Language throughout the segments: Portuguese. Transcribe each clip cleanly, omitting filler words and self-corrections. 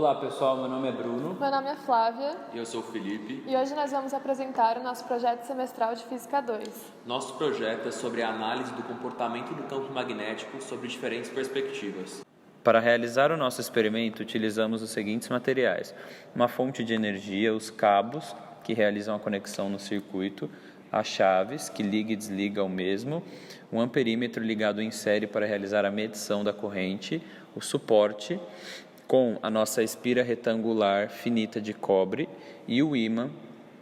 Olá pessoal, meu nome é Bruno. Meu nome é Flávia. E eu sou o Felipe. E hoje nós vamos apresentar o nosso projeto semestral de Física 2. Nosso projeto é sobre a análise do comportamento do campo magnético sobre diferentes perspectivas. Para realizar o nosso experimento, utilizamos os seguintes materiais: uma fonte de energia, os cabos, que realizam a conexão no circuito, as chaves, que liga e desliga o mesmo, um amperímetro ligado em série para realizar a medição da corrente, o suporte, com a nossa espira retangular finita de cobre e o ímã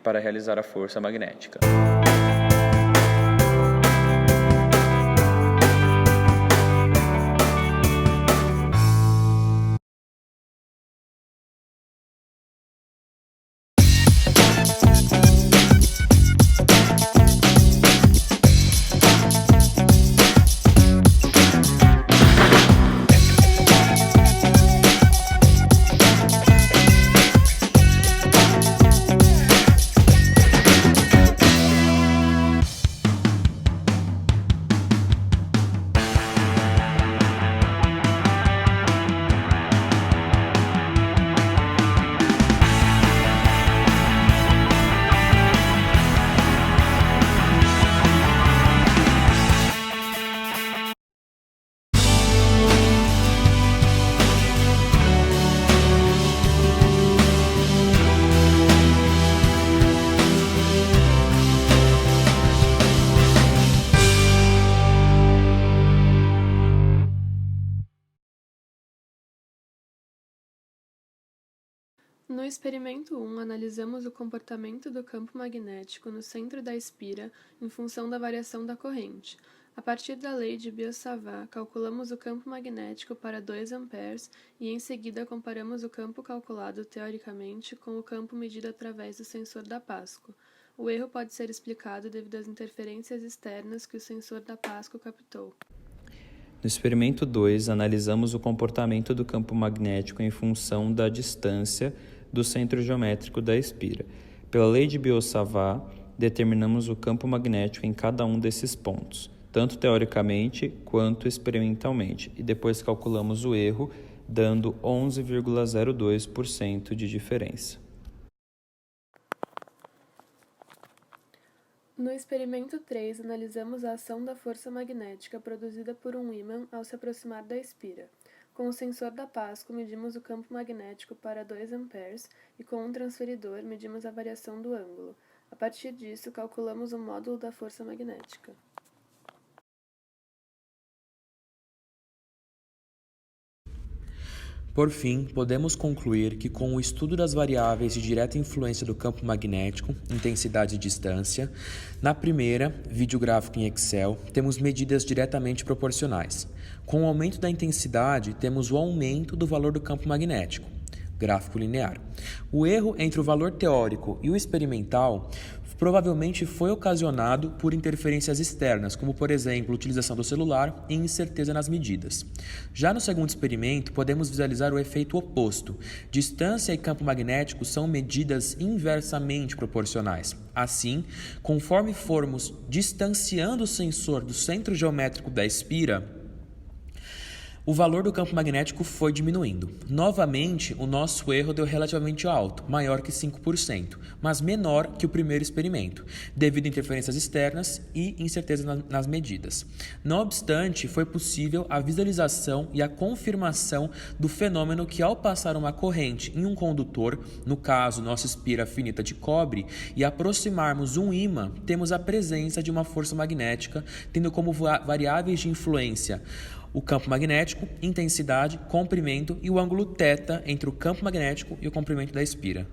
para realizar a força magnética. No experimento 1, analisamos o comportamento do campo magnético no centro da espira em função da variação da corrente. A partir da lei de Biot-Savart, calculamos o campo magnético para 2 amperes e, em seguida, comparamos o campo calculado teoricamente com o campo medido através do sensor da Pasco. O erro pode ser explicado devido às interferências externas que o sensor da Pasco captou. No experimento 2, analisamos o comportamento do campo magnético em função da distância do centro geométrico da espira. Pela lei de Biot-Savart, determinamos o campo magnético em cada um desses pontos, tanto teoricamente quanto experimentalmente, e depois calculamos o erro, dando 11,02% de diferença. No experimento 3, analisamos a ação da força magnética produzida por um ímã ao se aproximar da espira. Com o sensor da Pasco, medimos o campo magnético para 2 amperes e com um transferidor medimos a variação do ângulo. A partir disso, calculamos o módulo da força magnética. Por fim, podemos concluir que com o estudo das variáveis de direta influência do campo magnético, intensidade e distância, na primeira, vídeo gráfico em Excel, temos medidas diretamente proporcionais. Com o aumento da intensidade, temos o aumento do valor do campo magnético, gráfico linear. O erro entre o valor teórico e o experimental provavelmente foi ocasionado por interferências externas, como, por exemplo, a utilização do celular e incerteza nas medidas. Já no segundo experimento, podemos visualizar o efeito oposto. Distância e campo magnético são medidas inversamente proporcionais. Assim, conforme formos distanciando o sensor do centro geométrico da espira, o valor do campo magnético foi diminuindo. Novamente, o nosso erro deu relativamente alto, maior que 5%, mas menor que o primeiro experimento, devido a interferências externas e incerteza nas medidas. Não obstante, foi possível a visualização e a confirmação do fenômeno que, ao passar uma corrente em um condutor, no caso, nossa espira finita de cobre, e aproximarmos um ímã, temos a presença de uma força magnética, tendo como variáveis de influência o campo magnético, intensidade, comprimento e o ângulo θ entre o campo magnético e o comprimento da espira.